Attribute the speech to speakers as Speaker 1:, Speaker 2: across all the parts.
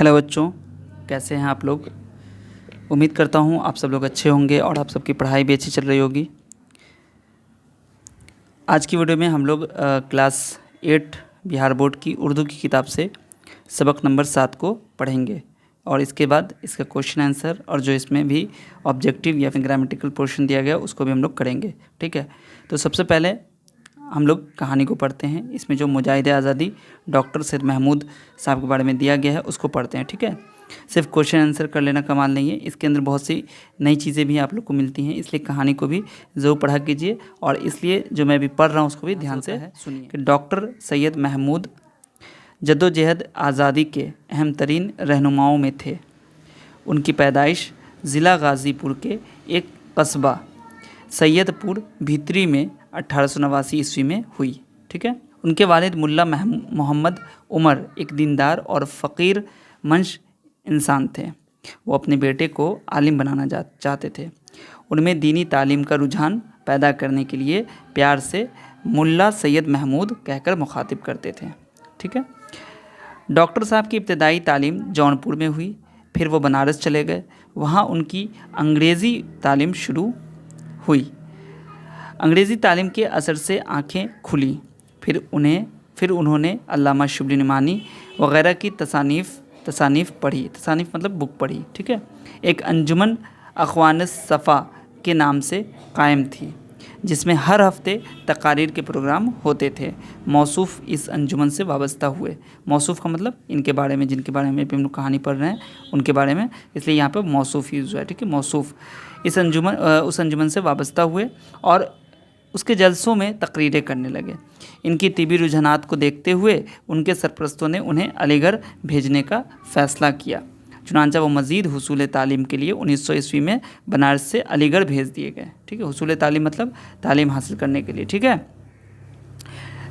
Speaker 1: Hello बच्चों, कैसे हैं आप लोग। उम्मीद करता हूं आप सब लोग अच्छे होंगे और आप सबकी पढ़ाई भी अच्छी चल रही होगी। आज की वीडियो में हम लोग क्लास 8 बिहार बोर्ड की उर्दू की किताब से सबक नंबर 7 को पढ़ेंगे और इसके बाद इसका क्वेश्चन आंसर और जो इसमें भी ऑब्जेक्टिव या फिर ग्रामेटिकल पोर्शन दिया गया उसको भी हम लोग करेंगे। ठीक है, तो सबसे पहले हम लोग कहानी को पढ़ते हैं। इसमें जो मुजाहिदे आज़ादी डॉक्टर सैयद महमूद साहब के बारे में दिया गया है उसको पढ़ते हैं। ठीक है, सिर्फ क्वेश्चन आंसर कर लेना कमाल नहीं है, इसके अंदर बहुत सी नई चीज़ें भी आप लोग को मिलती हैं, इसलिए कहानी को भी ज़रूर पढ़ा कीजिए और इसलिए जो मैं अभी पढ़ रहा हूँ उसको भी ध्यान से सुनिए कि डॉक्टर सैयद महमूद जद्दोजहद आज़ादी के अहम तरीन रहनुमाओं में थे। उनकी पैदाइश ज़िला गाज़ीपुर के एक कस्बा सैयदपुर भीतरी में 1889 ईस्वी में हुई। ठीक है, उनके वालिद मुल्ला मोहम्मद उमर एक दीनदार और फ़कीर मंश इंसान थे। वो अपने बेटे को आलिम बनाना चाहते थे। उनमें दीनी तालीम का रुझान पैदा करने के लिए प्यार से मुल्ला सैयद महमूद कहकर मुखातिब करते थे। ठीक है, डॉक्टर साहब की इब्तदाई तालीम जौनपुर में हुई, फिर वो बनारस चले गए। वहाँ उनकी अंग्रेज़ी तालीम शुरू हुई। अंग्रेज़ी तालीम के असर से आँखें खुली। फिर उन्होंने अल्लामा शिबली नमानी वग़ैरह की तसानीफ़ पढ़ी। तसानीफ़ मतलब बुक पढ़ी। ठीक है, एक अंजुमन अख़वान सफ़ा के नाम से कायम थी जिसमें हर हफ्ते तकारीर के प्रोग्राम होते थे। मौसूफ़ इस अंजुमन से वाबस्ता हुए। मौसूफ़ का मतलब इनके बारे में, जिनके बारे में हम लोग कहानी पढ़ रहे हैं उनके बारे में, इसलिए यहाँ पे मौसूफ़ यूज़ हुआ है। ठीक है, मौसूफ़ उस अंजुमन से वाबस्ता हुए और उसके जलसों में तकरीरें करने लगे। इनकी तिबी रुझानात को देखते हुए उनके सरपरस्तों ने उन्हें अलीगढ़ भेजने का फ़ैसला किया। चुनांचा वो मज़ीद हुसूल तालीम के लिए 1900 ईस्वी में बनारस से अलीगढ़ भेज दिए गए। ठीक है, हुसूल तालीम मतलब तालीम हासिल करने के लिए। ठीक है,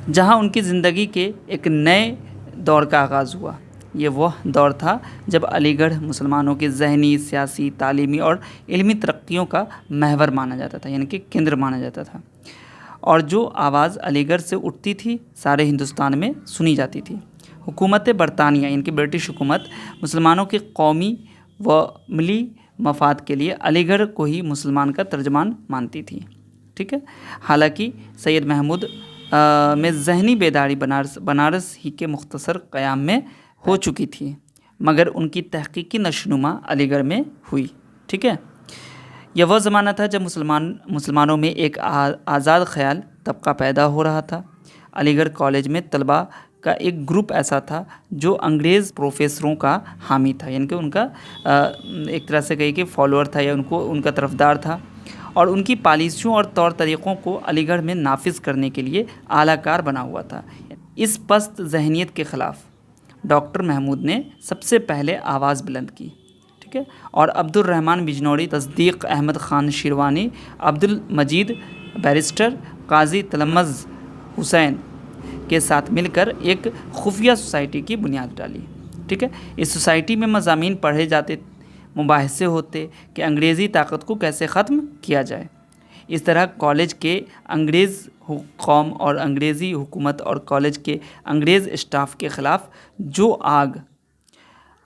Speaker 1: जहाँ उनकी ज़िंदगी के एक नए दौर का आगाज़ हुआ। ये वह दौर था जब अलीगढ़ मुसलमानों के ज़हनी, सियासी, तालीमी और इल्मी तरक्कियों का महवर माना जाता था, यानी कि केंद्र माना जाता था, और जो आवाज़ अलीगढ़ से उठती थी सारे हिंदुस्तान में सुनी जाती थी। हुकूमत बरतानिया यानी कि ब्रिटिश हुकूमत मुसलमानों के कौमी व मिली मफाद के लिए अलीगढ़ को ही मुसलमान का तर्जमान मानती थी। ठीक है, हालांकि सैयद महमूद में ज़हनी बेदारी बनारस ही के मुख्तसर क़याम में हो चुकी थी, मगर उनकी तहकीकी नशनुमा अलीगढ़ में हुई। ठीक है, यह वह ज़माना था जब मुसलमानों में एक आज़ाद ख़याल तबका पैदा हो रहा था। अलीगढ़ कॉलेज में तलबा का एक ग्रुप ऐसा था जो अंग्रेज़ प्रोफेसरों का हामी था, यानी कि उनका एक तरह से कहिए कि फॉलोअर था या उनका तरफदार था, और उनकी पॉलिसियों और तौर तरीक़ों को अलीगढ़ में नाफिज करने के लिए आलाकार बना हुआ था। इस पस्त जहनीत के ख़िलाफ़ डॉक्टर महमूद ने सबसे पहले आवाज़ बुलंद की। ठीक है, और अब्दुल रहमान बिजनौरी, तस्दीक़ अहमद ख़ान शिरवानी, अब्दुल मजीद बैरिस्टर, काजी तलमज़ हुसैन के साथ मिलकर एक खुफिया सोसाइटी की बुनियाद डाली। ठीक है, इस सोसाइटी में मज़ामीन पढ़े जाते, मुबाहिसे होते कि अंग्रेज़ी ताकत को कैसे ख़त्म किया जाए। इस तरह कॉलेज के अंग्रेज़ कौम और अंग्रेज़ी हुकूमत और कॉलेज के अंग्रेज़ स्टाफ के ख़िलाफ़ जो आग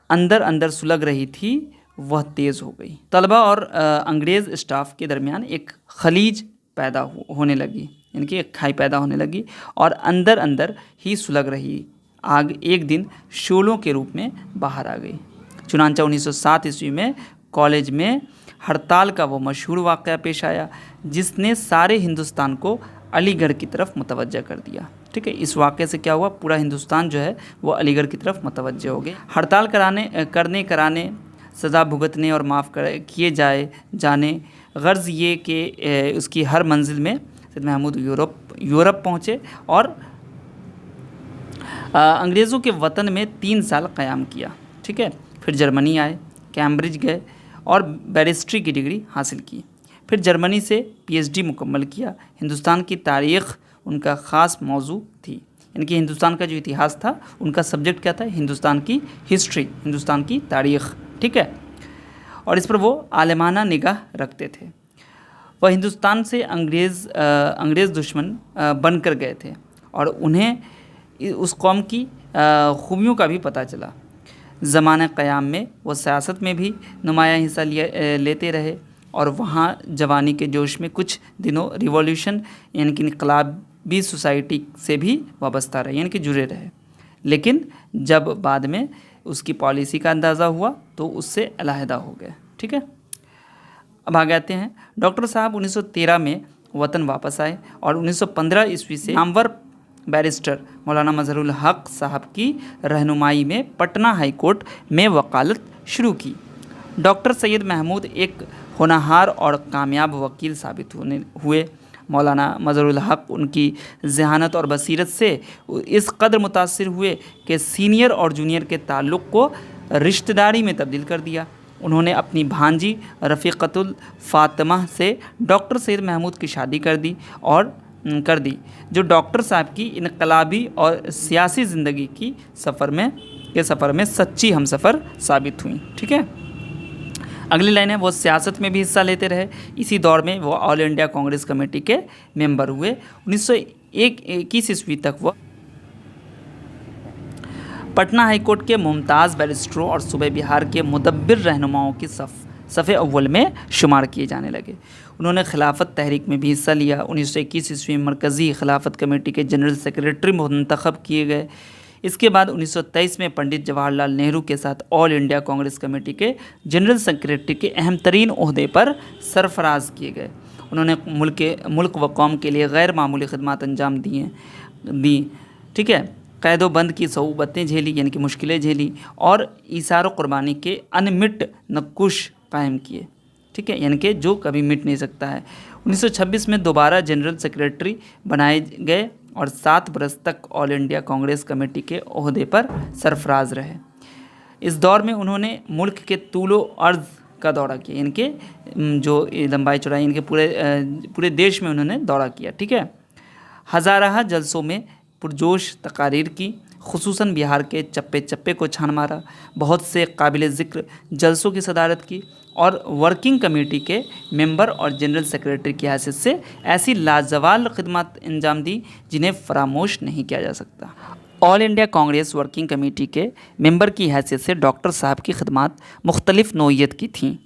Speaker 1: अंदर अंदर सुलग रही थी वह तेज़ हो गई। तलबा और अंग्रेज़ स्टाफ के दरमियान एक खलीज पैदा होने लगी, यानी कि एक खाई पैदा होने लगी, और अंदर अंदर ही सुलग रही आग एक दिन शोलों के रूप में बाहर आ गई। चुनांचा 1907 ईस्वी में कॉलेज में हड़ताल का वो मशहूर वाक़या पेश आया जिसने सारे हिंदुस्तान को अलीगढ़ की तरफ मुतवज्जह कर दिया। ठीक है, इस वाक़े से क्या हुआ, पूरा हिंदुस्तान जो है वो अलीगढ़ की तरफ मुतवज्जह हो गया। हड़ताल कराने सज़ा भुगतने और माफ़ किए जाने गर्ज़ ये कि उसकी हर मंजिल में सैयद महमूद यूरोप पहुँचे और अंग्रेज़ों के वतन में 3 साल क़याम किया। ठीक है, फिर जर्मनी आए, कैम्ब्रिज गए और बैरिस्ट्री की डिग्री हासिल की। फिर जर्मनी से पीएचडी मुकम्मल किया। हिंदुस्तान की तारीख़ उनका ख़ास मौजू थी, यानी कि हिंदुस्तान का जो इतिहास था उनका सब्जेक्ट क्या था, हिंदुस्तान की हिस्ट्री, हिंदुस्तान की तारीख़। ठीक है, और इस पर वो आलिमाना निगाह रखते थे। वह हिंदुस्तान से अंग्रेज़ दुश्मन बनकर गए थे और उन्हें उस कौम की खूबियों का भी पता चला। ज़माने क़याम में वो सियासत में भी नुमायाँ हिस्सा लेते रहे और वहाँ जवानी के जोश में कुछ दिनों रिवॉल्यूशन यानी कि इनकलाबी सोसाइटी से भी वाबस्ता रहे, यानी कि जुड़े रहे। लेकिन जब बाद में उसकी पॉलिसी का अंदाज़ा हुआ तो उससे अलहदा हो गए। ठीक है, अब आगे आते हैं। डॉक्टर साहब 1913 में वतन वापस आए और 1915 ईस्वी से नामवर बैरिस्टर मौलाना मजहरुल हक साहब की रहनुमाई में पटना हाई कोर्ट में वकालत शुरू की। डॉक्टर सैयद महमूद एक होनहार और कामयाब वकील साबित हुए। मौलाना मजहरुल हक उनकी ज़हानत और बसीरत से इस कदर मुतासिर हुए कि सीनियर और जूनियर के ताल्लुक़ को रिश्तेदारी में तब्दील कर दिया। उन्होंने अपनी भांजी रफ़ीक़तुल फ़ातिमा से डॉक्टर सैयद महमूद की शादी कर दी जो डॉक्टर साहब की इनकलाबी और सियासी ज़िंदगी की सफ़र में सच्ची हमसफ़र साबित हुई। ठीक है, अगली लाइन है, वो सियासत में भी हिस्सा लेते रहे। इसी दौर में वो ऑल इंडिया कांग्रेस कमेटी के मेंबर हुए। 1921 ईस्वी तक वो पटना हाईकोर्ट के मुमताज़ बैरिस्टरों और सूबे बिहार के मुदब्बिर रहनुमाओं की सफ़े अव्वल में शुमार किए जाने लगे। उन्होंने खिलाफत तहरीक में भी हिस्सा लिया। 1921 ईस्वी में मरकज़ी खिलाफत कमेटी के जनरल सेक्रेटरी मुंतखब किए गए। इसके बाद 1923 में पंडित जवाहरलाल नेहरू के साथ ऑल इंडिया कांग्रेस कमेटी के जनरल सेक्रेटरी के अहम तरीन ओहदे पर सरफराज किए गए। उन्होंने मुल्क व कौम के लिए गैर मामूली खिदमत अंजाम दी। ठीक है, कैदो बंद की सऊबतें झेली, यानी कि मुश्किलें झेली, और ईसार कुर्बानी के अनमिट नक्कुश कायम किए। ठीक है, यानी कि जो कभी मिट नहीं सकता है। 1926 में दोबारा जनरल सेक्रेटरी बनाए गए और 7 बरस तक ऑल इंडिया कांग्रेस कमेटी के ओहदे पर सरफराज रहे। इस दौर में उन्होंने मुल्क के तूलो अर्ज़ का दौरा किया, यानी कि जो लंबाई चौड़ाई इनके पूरे देश में उन्होंने दौरा किया। ठीक है, हज़ाराहा जलसों में पुरजोश तकारीर की, खुसूसन बिहार के चप्पे चप्पे को छान मारा। बहुत से काबिल ज़िक्र जलसों की सदारत की और वर्किंग कमेटी के मेंबर और जनरल सेक्रेटरी की हैसियत से ऐसी लाजवाल खिदमत अंजाम दी जिन्हें फरामोश नहीं किया जा सकता। All India Congress working committee के मेंबर की हैसियत से डॉक्टर साहब की खिदमत मुख्तलिफ़ नौइयत की थीं।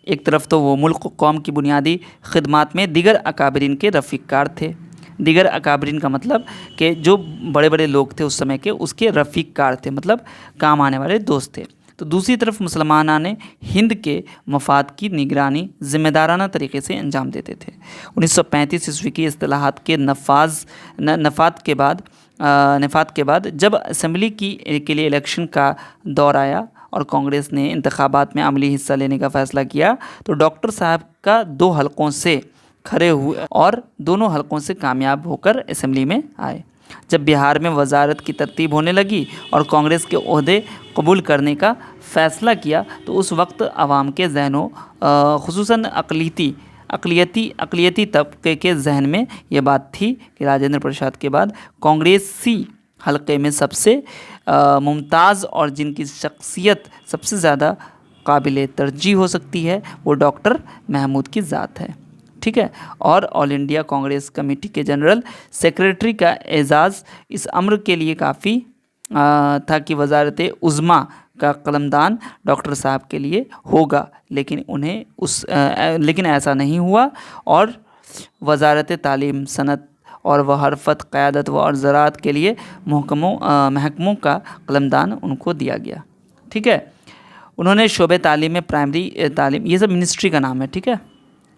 Speaker 1: एक तरफ तो वो मुल्क कौम की बुनियादी खिदमत में दिगर अकाबरीन के रफ़ीक़ार थे। दिगर अकाबरीन का मतलब कि जो बड़े बड़े लोग थे उस समय के, उसके रफ़ीक़ार थे, मतलब काम आने वाले दोस्त थे। तो दूसरी तरफ मुसलमानान हिंद के मफाद की निगरानी ज़िम्मेदाराना तरीके से अंजाम देते थे। 1935 ईस्वी की इस्तिलाहात के नफाद के बाद जब असम्बली के लिए इलेक्शन का दौर आया और कांग्रेस ने इंतखाबात में अमली हिस्सा लेने का फ़ैसला किया तो डॉक्टर साहब का 2 हलकों से खड़े हुए और दोनों हलकों से कामयाब होकर असम्बली में आए। जब बिहार में वजारत की तरतीब होने लगी और कांग्रेस के ओहदे कबूल करने का फ़ैसला किया तो उस वक्त आवाम के जहनों खुसूसन अक़लियती तबके के जहन में ये बात थी कि राजेंद्र प्रसाद के बाद कांग्रेसी हलके में सबसे मुमताज़ और जिनकी शख्सियत सबसे ज़्यादा काबिल तरजीह हो सकती है वो डॉक्टर महमूद की ज़ात है। ठीक है, और ऑल इंडिया कांग्रेस कमेटी के जनरल सेक्रेटरी का एजाज़ इस अम्र के लिए काफ़ी था कि वजारत उज़्मा का कलमदान डॉक्टर साहब के लिए होगा, लेकिन ऐसा नहीं हुआ और वजारत तालीम, सनत और वहरफत, क़यादत और ज़राअत के लिए महकमों का कलमदान उनको दिया गया। ठीक है, उन्होंने शोबे तालीम में प्राइमरी तालीम, ये सब मिनिस्ट्री का नाम है। ठीक है,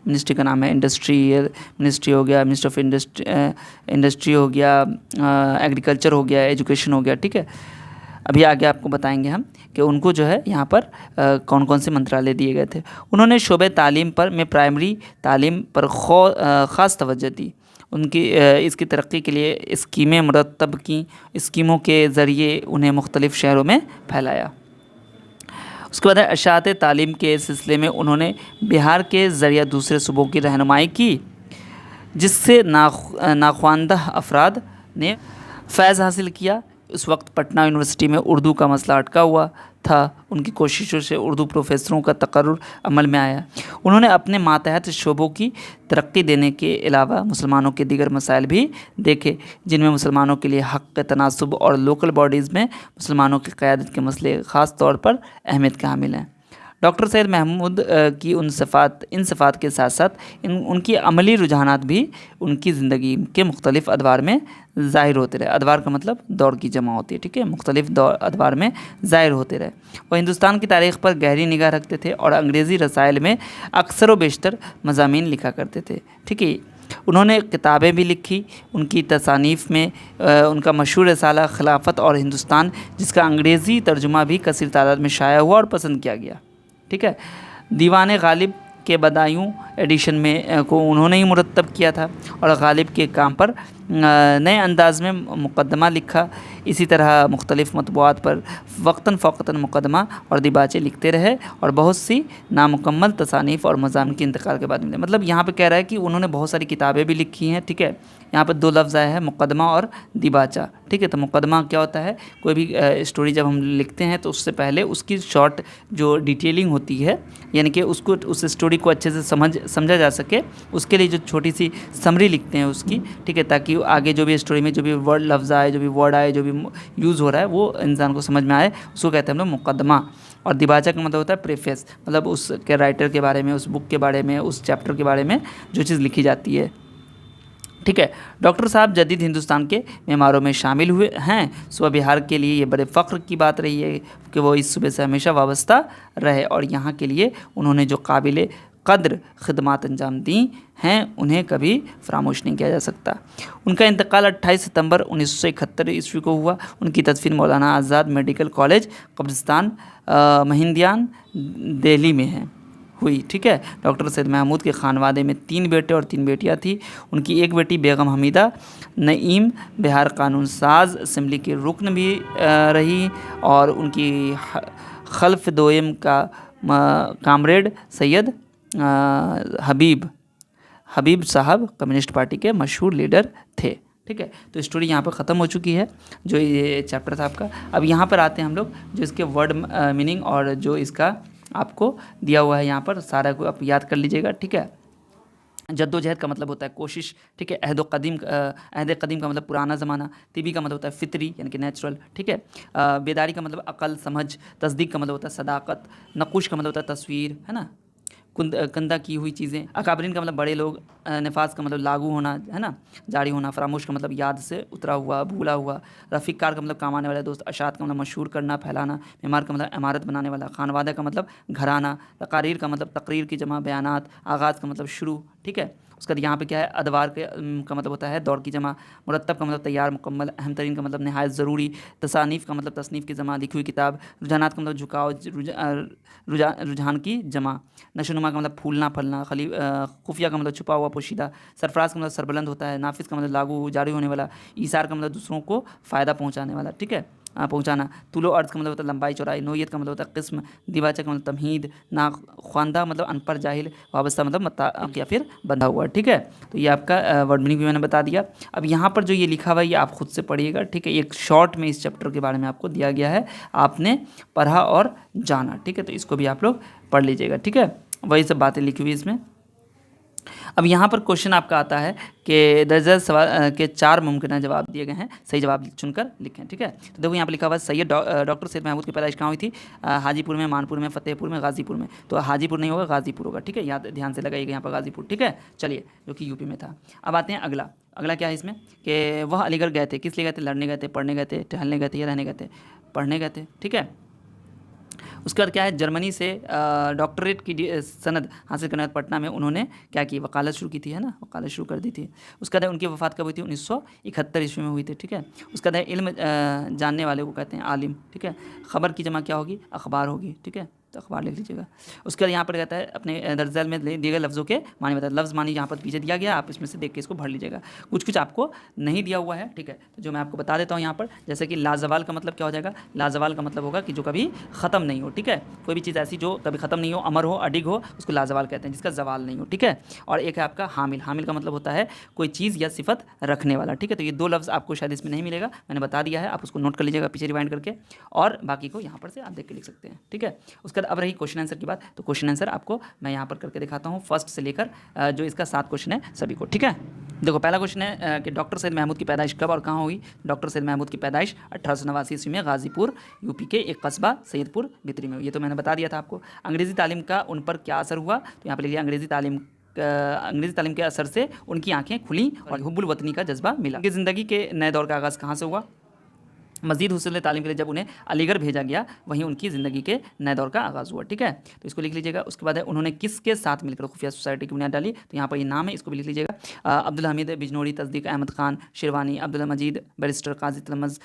Speaker 1: मिनिस्ट्री का नाम है, मिनिस्ट्री हो गया, मिनिस्ट्री ऑफ इंडस्ट्री हो गया, एग्रीकल्चर हो गया, एजुकेशन हो गया। ठीक है, अभी आगे आपको बताएंगे हम कि उनको जो है यहाँ पर कौन कौन से मंत्रालय दिए गए थे। उन्होंने शोबे तालीम में प्राइमरी तालीम पर ख़ास तवज्जो दी। इसकी तरक्की के लिए स्कीमें मुरतब की, स्कीमों के ज़रिए उन्हें मुख्तलिफ़ शहरों में फैलाया। उसके बाद अशात तालीम के सिलसिले में उन्होंने बिहार के ज़रिए दूसरे सूबों की रहनुमाई की, जिससे नाख्वानदा अफराद ने फैज़ हासिल किया। उस वक्त पटना यूनिवर्सिटी में उर्दू का मसला अटका हुआ था, उनकी कोशिशों से उर्दू प्रोफेसरों का तकर्रुर अमल में आया। उन्होंने अपने मातहत शोबों की तरक्की देने के अलावा मुसलमानों के दीगर मसाइल भी देखे, जिनमें मुसलमानों के लिए हक़ के तनासुब और लोकल बॉडीज़ में मुसलमानों की क़यादत के मसले ख़ास तौर पर अहमियत के हामिल हैं। डॉक्टर सैयद महमूद की इन सिफ़ात के साथ साथ उनकी अमली रुझानात भी उनकी ज़िंदगी के मुख्तलिफ़ अदवार में ज़ाहिर होते रहे। अदवार का मतलब दौर की जमा होती है, ठीक है, मुख्तलिफ़ अदवार में ज़ाहिर होते रहे। वह हिंदुस्तान की तारीख़ पर गहरी निगाह रखते थे और अंग्रेज़ी रसायल में अक्सर व बेशतर मज़ामीन लिखा करते थे, ठीक है। उन्होंने किताबें भी लिखी। उनकी तसानीफ़ में उनका मशहूर रसाला खिलाफत और हिंदुस्तान, जिसका अंग्रेज़ी तर्जुमा भी कसीर तादाद में शाया हुआ और पसंद किया गया, ठीक है। दीवान गालिब के बदायूं एडिशन में को उन्होंने ही मुरत्तब किया था और गालिब के काम पर नए अंदाज में मुकदमा लिखा। इसी तरह मुख्तलिफ़ मतबूआत पर वक्तन फ़ौक़तन मुकदमा और दिबाचे लिखते रहे और बहुत सी नामुकम्मल तसानीफ़ और मज़ामिन के इंतकाल के बाद मिले। मतलब यहाँ पे कह रहा है कि उन्होंने बहुत सारी किताबें भी लिखी हैं, ठीक है। यहाँ पर 2 लफ्ज़ आए हैं, मुकदमा और दिबाचा, ठीक है। तो मुकदमा क्या होता है, कोई भी स्टोरी जब हम लिखते हैं तो उससे पहले उसकी शॉर्ट जो डिटेलिंग होती है, यानी कि उसको उस स्टोरी को अच्छे से समझा जा सके, उसके लिए जो छोटी सी समरी लिखते हैं उसकी, ठीक है, ताकि आगे जो भी स्टोरी में जो भी वर्ड लफ्ज़ आए, जो भी वर्ड आए, जो भी यूज़ हो रहा है वो इंसान को समझ में आए, उसको कहते हैं हम लोग मुकदमा। और दिबाचा का मतलब होता है प्रेफेस, मतलब उसके राइटर के बारे में, उस बुक के बारे में, उस चैप्टर के बारे में जो चीज़ लिखी जाती है, ठीक है। डॉक्टर साहब जदीद हिंदुस्तान के मेमारों में शामिल हुए हैं। सूबा बिहार के लिए ये बड़े फ़ख्र की बात रही है कि वो इस सूबे से हमेशा वाबस्ता रहे और यहाँ के लिए उन्होंने जो काबिल क़द्र खिदमात अंजाम दी हैं उन्हें कभी फरामोश नहीं किया जा सकता। उनका इंतकाल 28 सितंबर 1971 ईस्वी को हुआ। उनकी तदफीन मौलाना आज़ाद मेडिकल कॉलेज कब्रिस्तान महिंदियान दिल्ली में है हुई, ठीक है। डॉक्टर सैयद महमूद के खानवादे में 3 बेटे और 3 बेटियां थी। उनकी एक बेटी बेगम हमीदा नईम बिहार कानून साज असम्बली की रुकन भी रही और उनकी खल्फ दोयम का कामरेड सैयद हबीब साहब कम्युनिस्ट पार्टी के मशहूर लीडर थे, ठीक है। तो स्टोरी यहाँ पर ख़त्म हो चुकी है, जो ये चैप्टर था आपका। अब यहाँ पर आते हैं हम लोग जो इसके वर्ड मीनिंग और जो इसका आपको दिया हुआ है यहाँ पर सारा को आप याद कर लीजिएगा, ठीक है। जद्दोजहद का मतलब होता है कोशिश, ठीक है। अहद कदीम का मतलब पुराना ज़माना। तिबी का मतलब होता है फितरी यानी कि नेचुरल, ठीक है। बेदारी का मतलब अकल समझ। तस्दीक का मतलब होता है सदाकत। नकुश का मतलब होता है तस्वीर, है ना, कंदा की हुई चीज़ें। अकाबरीन का मतलब बड़े लोग। नफास का मतलब लागू होना, है ना, जारी होना। फरामोश का मतलब याद से उतरा हुआ, भूला हुआ। रफ़ीक कार का मतलब काम आने वाला दोस्त। अशात का मतलब मशहूर करना, फैलाना। मेमार का मतलब इमारत बनाने वाला। खानवादा का मतलब घराना। तकारीर का मतलब तकरीर की जमा, बयानात। आगाज़ का मतलब शुरू, ठीक है। उसके बाद यहाँ पे क्या है, अदवार का मतलब होता है दौर की जमा। मुरत्तब का मतलब तैयार मुकम्मल। अहम तरीन का मतलब नहायत ज़रूरी। तसानीफ़ का मतलब तसनीफ़ की जमा, लिखी हुई किताब। रुझानात का मतलब झुकाव, रुझान की जमा। नशोनुमा का मतलब फूलना फलना। खुफिया का मतलब छुपा हुआ पोशीदा। सरफराज का मतलब सरबुलंद होता है। नाफिस का मतलब लागू जारी होने वाला। ईसार का मतलब दूसरों को फ़ायदा पहुँचाने वाला, ठीक है, पहुँचाना। तुलो अर्ज़ का मतलब होता है लंबाई चौड़ाई। नोयत का मतलब होता है किस्म। दिवाचा का मतलब तमहीद। नाख्वानदा मतलब अनपढ़ जाहिल। वाबस्ता मतलब मुत्तअक़ या फिर बंधा हुआ, ठीक है। तो ये आपका वर्ड मीनिंग भी मैंने बता दिया। अब यहाँ पर जो ये लिखा हुआ है ये आप खुद से पढ़िएगा, ठीक है। एक शॉर्ट में इस चैप्टर के बारे में आपको दिया गया है, आपने पढ़ा और जाना, ठीक है। तो इसको भी आप लोग पढ़ लीजिएगा, ठीक है। वही सब बातें लिखी हुई इसमें। अब यहाँ पर क्वेश्चन आपका आता है कि दर्ज सवाल के 4 मुमकिन जवाब दिए गए हैं, सही जवाब चुनकर लिखें, ठीक है। तो देखो यहाँ पर लिखा हुआ है डॉक्टर सैयद महमूद की पैदाइश कहाँ हुई थी? हाजीपुर में, मानपुर में, फतेहपुर में, गाजीपुर में। तो हाजीपुर नहीं होगा, गाजीपुर होगा, ठीक है। याद ध्यान से लगाइएगा यहाँ पर गाजीपुर, ठीक है। चलिए, जो कि यूपी में था। अब आते हैं अगला क्या है इसमें कि वह अलीगढ़ गए थे, किस लिए गए थे? लड़ने गए थे, पढ़ने गए थे, टहलने गए थे या रहने गए थे? पढ़ने गए थे, ठीक है। उसके बाद क्या है, जर्मनी से डॉक्टरेट की सनद हासिल करने के बाद पटना में उन्होंने क्या की? वकालत शुरू की थी, है ना, वकालत शुरू कर दी थी। उसके बाद उनकी वफ़ात कब हुई थी? 1971 ईस्वी में हुई थी, ठीक है। उसके बाद इल्म जानने वाले को कहते हैं आलिम, ठीक है। ख़बर की जमा क्या होगी? अखबार होगी, ठीक है। तो अखबार लिख लीजिएगा। उसके बाद यहाँ पर कहता है अपने दर्ज में दिए गए लफ्ज़ों के मानी बताए। लफ्ज़ मानी यहाँ पर पीछे दिया गया, आप इसमें से देख के इसको भर लीजिएगा। कुछ कुछ आपको नहीं दिया हुआ है, ठीक है, तो जो मैं आपको बता देता हूँ यहाँ पर, जैसे कि लाजवाल का मतलब क्या हो जाएगा? लाजवाल का मतलब होगा कि जो कभी ख़त्म नहीं हो, ठीक है, कोई भी चीज़ ऐसी जो कभी ख़त्म नहीं हो, अमर हो, अडिग हो, उसको लाजवाल कहते हैं, जिसका जवाल नहीं हो, ठीक है। और एक है आपका हामिल। हामिल का मतलब होता है कोई चीज़ या सिफत रखने वाला, ठीक है। तो ये दो लफ्ज़ आपको शायद इसमें नहीं मिलेगा, मैंने बता दिया है, आप उसको नोट कर लीजिएगा पीछे रिवाइंड करके, और बाकी को यहाँ पर से आप देख के लिख सकते हैं, ठीक है। उसके बाद अब रही क्वेश्चन आंसर की बात, तो क्वेश्चन आंसर आपको मैं यहाँ पर करके दिखाता हूँ, फर्स्ट से लेकर जो इसका 7 क्वेश्चन है सभी को, ठीक है। देखो पहला क्वेश्चन है कि डॉक्टर सैयद महमूद की पैदाइश कब और कहाँ हुई? डॉक्टर सैयद महमूद की पैदाइश 1889 ईस्वी में गाजीपुर यूपी के एक कस्बा सैयदपुर बितरी में हुई। ये तो मैंने बता दिया था आपको। अंग्रेज़ी तालीम का उन पर क्या असर हुआ? तो यहाँ पर लिखिए अंग्रेज़ी तालीम के असर से उनकी आंखें खुली और हुब्बुल वतनी का जज्बा मिला। उनकी ज़िंदगी के नए दौर का आगाज़ कहाँ से हुआ? मज़ीद हुस्न तालीम के लिए जब उन्हें अलीगढ़ भेजा गया, वहीं उनकी ज़िंदगी के नए दौर का आगाज़ हुआ, ठीक है। तो इसको लिख लीजिएगा। उसके बाद है उन्होंने किसके साथ मिलकर खुफिया सोसाइटी की बुनियाद डाली? तो यहाँ पर ये नाम है, इसको भी लिख लीजिएगा। अब्दुल हमीद बिजनौरी, तस्दीक अहमद खान शेरवानी, अब्दुल मजीद, बैरिस्टर काजी तलमज़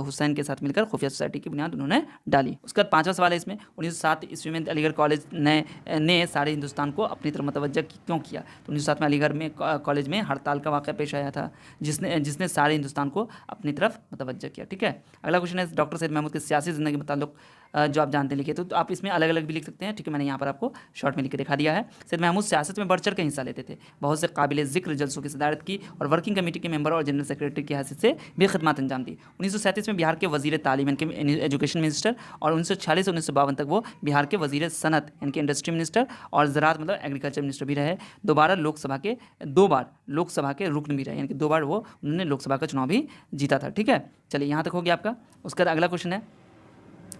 Speaker 1: हुसैन के साथ मिलकर खुफिया सोसाइटी की बुनियाद उन्होंने डाली। उसके बाद 5वां सवाल है इसमें, 1907 ईस्वी में अलीगढ़ कॉलेज ने सारे हिंदुस्तान को अपनी तरफ मुतवज्जह क्यों किया? तो 1907 में अलीगढ़ में कॉलेज में हड़ताल का वाक़या पेश आया था, जिसने सारे हिंदुस्तान को अपनी तरफ मुतवज्जह किया, ठीक है। अगला क्वेश्चन है डॉक्टर सैयद महमूद की सियासी ज़िंदगी के मुताल्लिक जो आप जानते हैं लिखिए। तो आप इसमें अलग अलग भी लिख सकते हैं, ठीक है, मैंने यहाँ पर आपको शॉर्ट में लिख के दिखा दिया है। सैयद महमूद सियासत में बढ़ चढ़ के हिस्सा लेते थे, बहुत से काबिल ज़िक्र जलसों की सदारत की और वर्किंग कमेटी के मेंबर और जनरल सेक्रेटरी की हैसियत से भी खिदमत अंजाम दी। 1937 में बिहार के वज़ीर तालीम यानी कि एजुकेशन मिनिस्टर, और 1946 से 1952 तक वो बिहार के वज़ीर सनत यानी कि इंडस्ट्री मिनिस्टर और ज़राअत मतलब एग्रीकल्चर मिनिस्टर भी रहे। 2 बार लोकसभा के रुकन भी रहे, यानी कि 2 बार वो उन्होंने लोकसभा का चुनाव भी जीता था, ठीक है। चलिए यहाँ तक हो गया आपका। उसका अगला क्वेश्चन है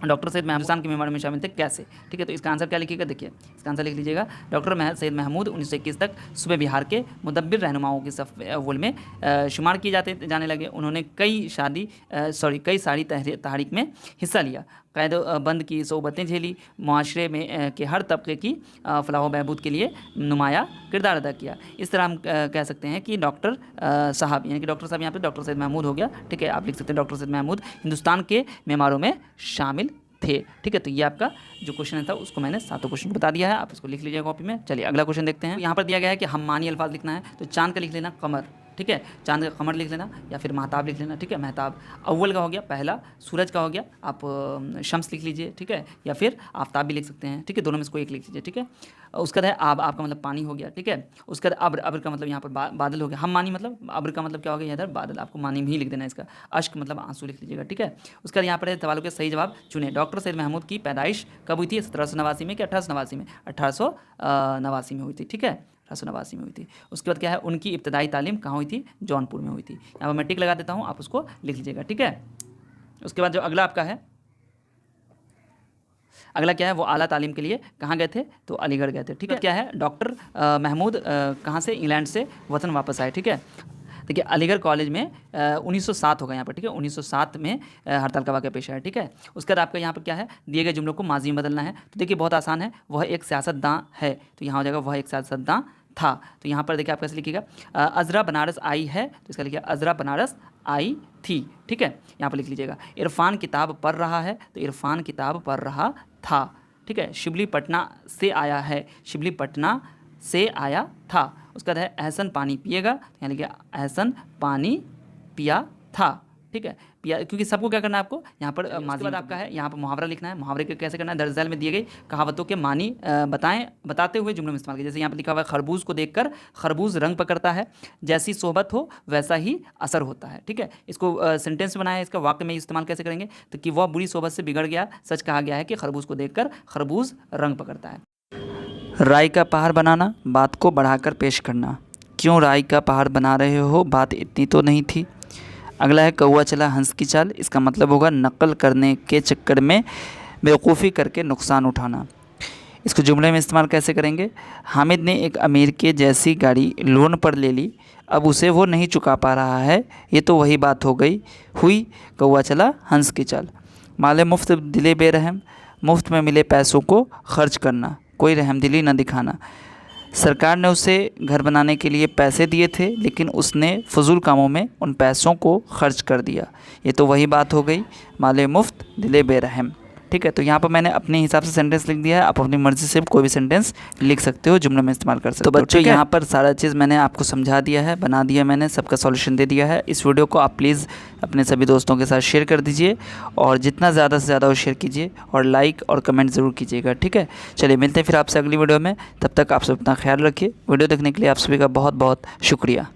Speaker 1: डॉक्टर सैयद महमूद हिंदुस्तान की मेमोरी में शामिल थे कैसे? ठीक है, तो इसका आंसर क्या लिखिएगा? देखिए इसका आंसर लिख लीजिएगा। डॉक्टर सैयद महमूद 1921 तक सुबह बिहार के मुदब्बिर रहनुमाओं के सफ़ अव्वल में शुमार किए जाने लगे। उन्होंने कई सारी तहरीक में हिस्सा लिया, क़ैद बंद की सोबतें झेली, मुआशरे में के हर तबके की फलाह व बहबूद के लिए नुमाया किरदार अदा किया। इस तरह हम कह सकते हैं कि डॉक्टर साहब यानी कि डॉक्टर साहब यहाँ पे डॉक्टर सैयद महमूद हो गया, ठीक है। आप लिख सकते हैं डॉक्टर सैयद महमूद हिंदुस्तान के मेमारों में शामिल थे, ठीक है। तो ये आपका जो क्वेश्चन था उसको मैंने 7 क्वेश्चन बता दिया है, आप इसको लिख लीजिए कॉपी में। चलिए अगला क्वेश्चन देखते हैं। यहाँ पर दिया गया है कि हम मानी अल्फाज लिखना है, तो चांद का लिख लेना कमर, ठीक है, चांद का कमर लिख लेना, या फिर महताब लिख लेना, ठीक है। महताब अव्वल का हो गया, पहला सूरज का हो गया, आप शम्स लिख लीजिए, ठीक है, या फिर आफ्ताब भी लिख सकते हैं, ठीक है, दोनों में से कोई एक लिख लीजिए, ठीक है। उसका है आब का मतलब पानी हो गया, ठीक है। उसका अब्र का मतलब यहाँ पर बादल हो गया। हम मानी मतलब अब्र का मतलब क्या हो गया इधर बादल, आपको मानी भी लिख देना है इसका। अश्क मतलब आंसू लिख लीजिएगा, ठीक है। उसका यहाँ पर है सवालों के सही जवाब चुने। डॉक्टर सैयद महमूद की पैदाइश कब हुई थी? 1789 में कि 1889 में? 1889 में हुई थी, ठीक है, 1889 में हुई थी। उसके बाद क्या है, उनकी इब्तदाई तालीम कहाँ हुई थी? जौनपुर में हुई थी। यहाँ पर मैं टिक लगा देता हूँ, आप उसको लिख लीजिएगा, ठीक है। उसके बाद जो अगला आपका है, अगला क्या है, वो आला तालीम के लिए कहाँ गए थे? तो अलीगढ़ गए थे, ठीक है। क्या है, डॉक्टर महमूद कहाँ से? इंग्लैंड से वतन वापस आए, ठीक है। देखिए अलीगढ़ कॉलेज में 1907 होगा यहाँ पर, ठीक है, 1907 में हड़ताल का वाक़या पेश आया, ठीक है। उसके बाद आपका यहाँ पर क्या है, दिए गए जुमलों को माजी में बदलना है। तो देखिए बहुत आसान है, वह एक सियासतदां है, तो यहाँ हो जाएगा वह एक सियासतदां था। तो यहाँ पर देखिए आप कैसे लिखिएगा, अज़रा बनारस आई है, तो इसका लिखिए अज़रा बनारस आई थी, ठीक है, यहाँ पर लिख लीजिएगा। इरफान किताब पढ़ रहा है, तो इरफान किताब पढ़ रहा था, ठीक है। शिबली पटना से आया है, शिबली पटना से आया था। उसका है एहसन पानी पिएगा, तो यहाँ लिखिए एहसन पानी पिया था, ठीक है, पिया, क्योंकि सबको क्या करना है आपको यहाँ पर माज़ी। बाद आपका है यहाँ पर मुहावरा लिखना है। मुहावरे को कैसे करना है? दर्ज झैल में दिए गई कहावतों के मानी बताते हुए जुमलों में इस्तेमाल किया। जैसे यहाँ पर लिखा हुआ है खरबूज को देखकर खरबूज रंग पकड़ता है, जैसी सोहबत हो वैसा ही असर होता है, ठीक है। इसको सेंटेंस बनाया है, इसका वाक्य में इस्तेमाल कैसे करेंगे? तो कि वह बुरी सोहबत से बिगड़ गया, सच कहा गया है कि खरबूज को देखकर खरबूज रंग पकड़ता है। राई का पहाड़ बनाना, बात को बढ़ाकर पेश करना। क्यों राई का पहाड़ बना रहे हो? बात इतनी तो नहीं थी। अगला है कौवा चला हंस की चाल, इसका मतलब होगा नकल करने के चक्कर में बेवकूफ़ी करके नुकसान उठाना। इसको जुमले में इस्तेमाल कैसे करेंगे? हामिद ने एक अमीर के जैसी गाड़ी लोन पर ले ली, अब उसे वो नहीं चुका पा रहा है, ये तो वही बात हुई कौवा चला हंस की चाल। माले मुफ्त दिले बेरहम, मुफ्त में मिले पैसों को खर्च करना, कोई रहमदिली न दिखाना। सरकार ने उसे घर बनाने के लिए पैसे दिए थे, लेकिन उसने फजूल कामों में उन पैसों को खर्च कर दिया, ये तो वही बात हो गई माले मुफ्त दिले बेरहम, ठीक है। तो यहाँ पर मैंने अपने हिसाब से सेंटेंस लिख दिया है, आप अपनी मर्ज़ी से कोई भी सेंटेंस लिख सकते हो, जुमले में इस्तेमाल कर सकते हो। तो बच्चों यहाँ पर सारा चीज़ मैंने आपको समझा दिया है, बना दिया मैंने, सबका सॉल्यूशन दे दिया है। इस वीडियो को आप प्लीज़ अपने सभी दोस्तों के साथ शेयर कर दीजिए और जितना ज़्यादा से ज़्यादा वो शेयर कीजिए और लाइक और कमेंट ज़रूर कीजिएगा, ठीक है। चलिए मिलते हैं फिर आपसे अगली वीडियो में, तब तक आप सब अपना ख्याल रखिए। वीडियो देखने के लिए आप सभी का बहुत बहुत शुक्रिया।